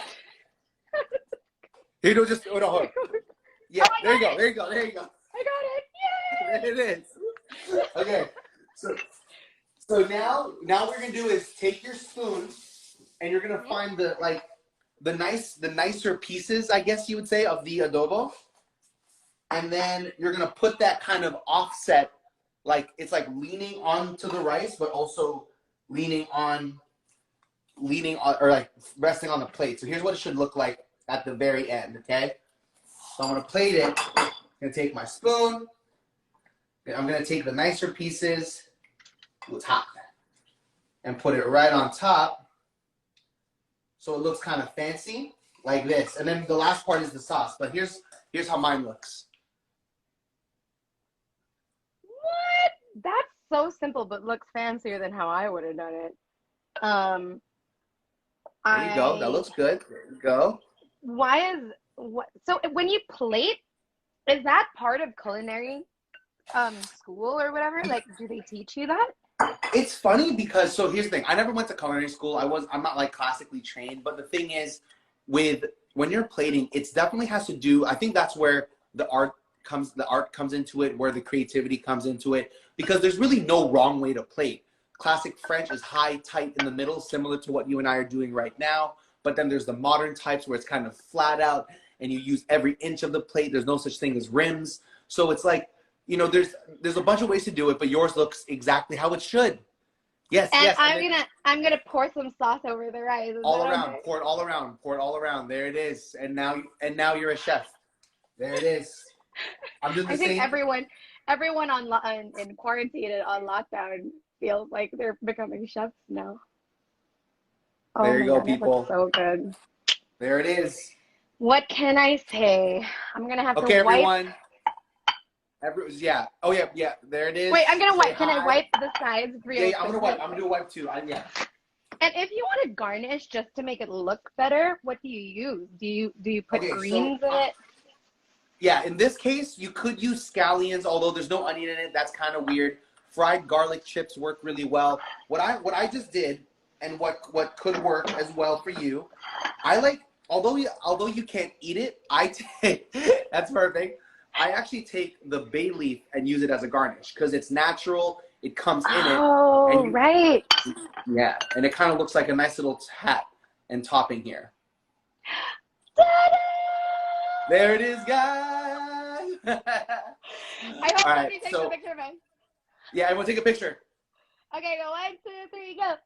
You don't just hold on. Yeah, there you go. I got it. Yay! There it is. Okay, so now what we're gonna do is take your spoon and you're gonna find the nicer pieces, I guess you would say, of the adobo, and then you're gonna put that kind of offset, like it's like leaning onto the rice, but also leaning on or like resting on the plate. So here's what it should look like at the very end. Okay. So I'm gonna plate it. I'm gonna take my spoon. And I'm gonna take the nicer pieces to the top and put it right on top so it looks kind of fancy like this. And then the last part is the sauce. But here's how mine looks. What? That's so simple, but looks fancier than how I would have done it. There you go. That looks good. There you go. So when you plate, is that part of culinary school or whatever? Like, do they teach you that? It's funny because, so here's the thing. I never went to culinary school. I'm not like classically trained, but the thing is when you're plating, it's definitely has to do, I think that's where the art comes into it, where the creativity comes into it, because there's really no wrong way to plate. Classic French is high, tight in the middle, similar to what you and I are doing right now. But then there's the modern types where it's kind of flat out and you use every inch of the plate. There's no such thing as rims. So it's like, you know, there's a bunch of ways to do it, but yours looks exactly how it should. Yes, and yes. I'm gonna pour some sauce over the rice. All around, okay? Pour it all around, pour it all around. There it is. And now you're a chef. There it is. I'm doing the same. I think everyone in quarantine and on lockdown feels like they're becoming chefs now. There you go, people. So good. There it is. What can I say? I'm gonna have to wipe. Okay, everyone. Yeah. Oh yeah. There it is. Wait, I'm gonna wipe. Can I wipe the sides for you? Yeah, I'm gonna wipe. I'm gonna do a wipe too. Yeah. And if you want to garnish just to make it look better, what do you use? Do you put greens in it? Yeah, in this case, you could use scallions, although there's no onion in it. That's kind of weird. Fried garlic chips work really well. What I just did, and what could work as well for you, I like, although you can't eat it, I take that's perfect. I actually take the bay leaf and use it as a garnish because it's natural. It comes in it. Oh, right. Yeah, and it kind of looks like a nice little hat and topping here. Ta-da! There it is, guys. I hope somebody takes a picture of me. Yeah, everyone take a picture. Okay, go 1, 2, 3, go.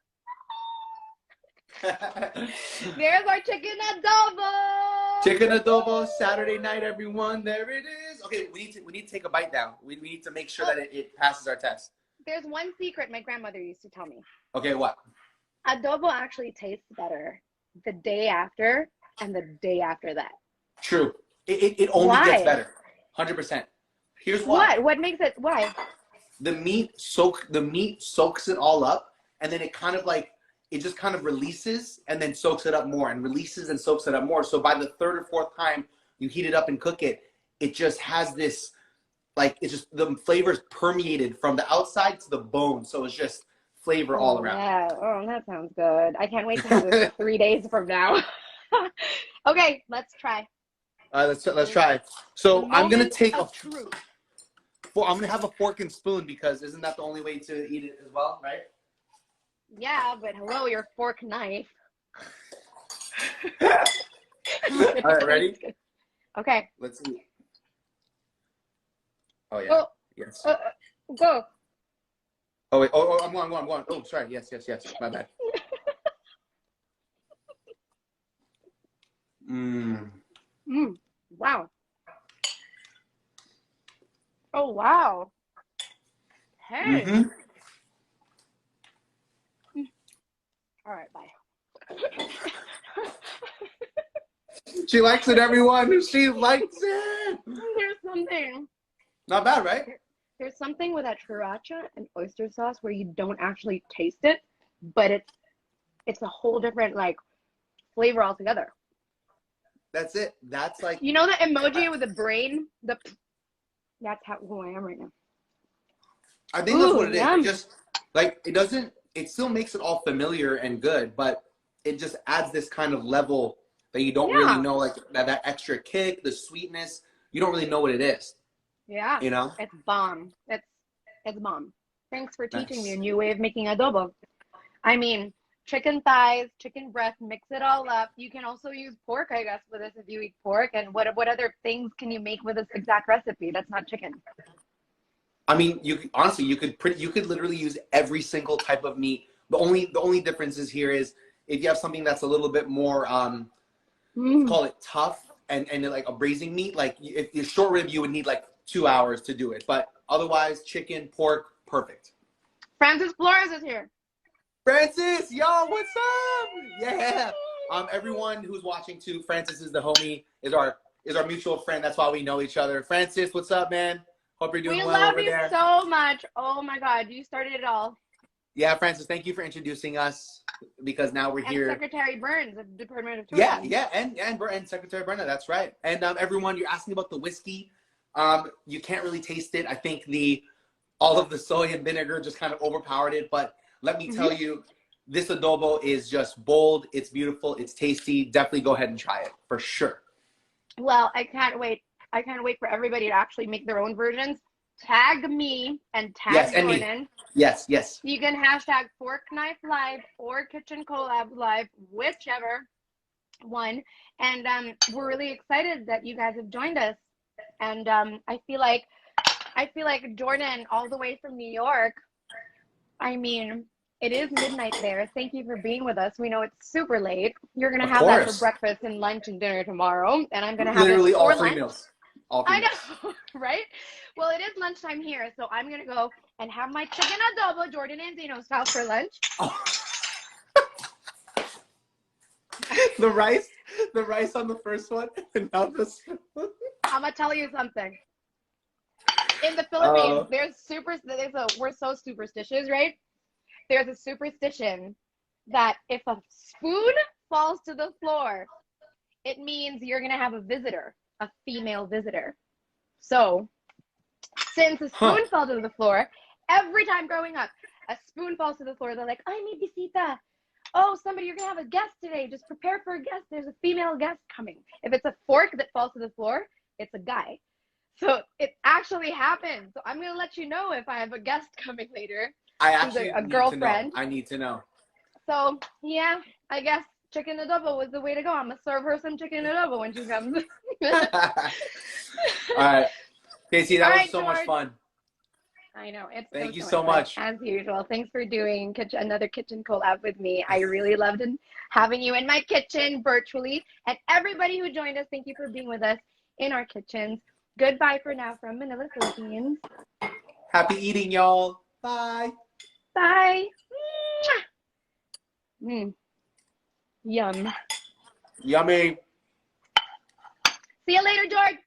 There's our chicken adobo. Chicken adobo, Saturday night, everyone. There it is. Okay, we need to take a bite down. We need to make sure that it passes our test. There's one secret my grandmother used to tell me. Okay, what? Adobo actually tastes better the day after and the day after that. True. It only gets better. 100%. Here's why. What makes it? Why? The meat soaks it all up, and then it just kind of releases and then soaks it up more and releases and soaks it up more. So by the third or fourth time you heat it up and cook it, it just has this, like, it's just the flavors permeated from the outside to the bone. So it's just flavor all around. Yeah. Oh, that sounds good. I can't wait to have this 3 days from now. Okay, let's try. Let's try. So I'm gonna take truth. I'm gonna have a fork and spoon because isn't that the only way to eat it as well, right? Yeah, but hello, your fork knife. All right, ready? Okay. Let's see. Oh yeah. Oh, yes. Go. Oh wait. Oh, I'm going. Oh, sorry. Yes. My bad. Wow. Oh wow. Hey. Mm-hmm. All right, bye. She likes it, everyone. She likes it. There's something. Not bad, right? There's something with that sriracha and oyster sauce where you don't actually taste it, but it's a whole different like flavor altogether. That's it. That's like, you know the emoji with the brain? That's who I am right now. I think that's what it is. It just like it still makes it all familiar and good, but it just adds this kind of level that you don't really know, like that extra kick, the sweetness. You don't really know what it is. Yeah. You know? It's bomb. It's bomb. Thanks for teaching me a new way of making adobo. I mean, chicken thighs, chicken breast, mix it all up. You can also use pork, I guess, with this if you eat pork. And what other things can you make with this exact recipe? That's not chicken. I mean, you could literally use every single type of meat. The only difference is here is if you have something that's a little bit more call it tough, and like a braising meat, like if you're short rib, you would need like 2 hours to do it. But otherwise, chicken, pork, perfect. Francis Flores is here. Francis, yo, what's up? Yeah. Everyone who's watching too, Francis is the homie, is our mutual friend. That's why we know each other. Francis, what's up, man? Hope you're doing well over there. We love you so much. Oh my God, you started it all. Yeah, Francis, thank you for introducing us, because now we're here. Secretary Burns of the Department of Tourism. Yeah, and Secretary Brenna, that's right. And everyone, you're asking about the whiskey. You can't really taste it. I think all of the soy and vinegar just kind of overpowered it. But let me tell you, this adobo is just bold. It's beautiful. It's tasty. Definitely go ahead and try it for sure. Well, I can't wait. I can't wait for everybody to actually make their own versions. Tag me and tag Jordan. Me. Yes. You can hashtag Fork Knife Live or Kitchen Collab Live, whichever one. And we're really excited that you guys have joined us. And I feel like Jordan, all the way from New York. I mean, it is midnight there. Thank you for being with us. We know it's super late. You're gonna have that for breakfast and lunch and dinner tomorrow, and I'm gonna have literally it for all lunch. 3 meals. I know, right? Well, it is lunchtime here, so I'm gonna go and have my chicken adobo, Jordan Anzino style, for lunch. Oh. the rice on the first one, and now this. I'm gonna tell you something. In the Philippines, we're so superstitious, right? There's a superstition that if a spoon falls to the floor, it means you're gonna have a visitor, a female visitor. So, since a spoon fell to the floor, every time growing up, a spoon falls to the floor, they're like, "Ay, may bisita. Oh, you're gonna have a guest today. Just prepare for a guest. There's a female guest coming." If it's a fork that falls to the floor, it's a guy. So it actually happens. So I'm gonna let you know if I have a guest coming later. I actually a girlfriend. I need to know. So yeah, I guess chicken adobo was the way to go. I'm gonna serve her some chicken adobo when she comes. All right, Casey, that was so much fun. I know. Thank you so much. As usual. Thanks for doing another kitchen collab with me. I really loved having you in my kitchen virtually. And everybody who joined us, thank you for being with us in our kitchens. Goodbye for now from Manila, Philippines. Happy eating, y'all. Bye. Bye. Yum. Yummy. See you later, George.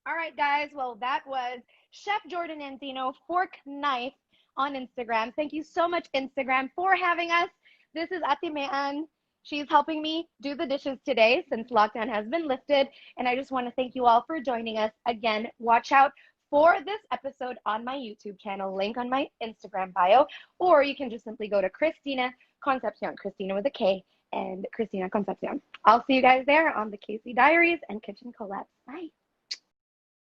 All right, guys. Well, that was Chef Jordan Anzino, Fork Knife on Instagram. Thank you so much, Instagram, for having us. This is Ate Mean. She's helping me do the dishes today since lockdown has been lifted. And I just want to thank you all for joining us. Again, watch out for this episode on my YouTube channel, link on my Instagram bio, or you can just simply go to Christina Concepcion, Christina with a K, and Christina Concepcion. I'll see you guys there on the Casey Diaries and Kitchen Collab. Bye.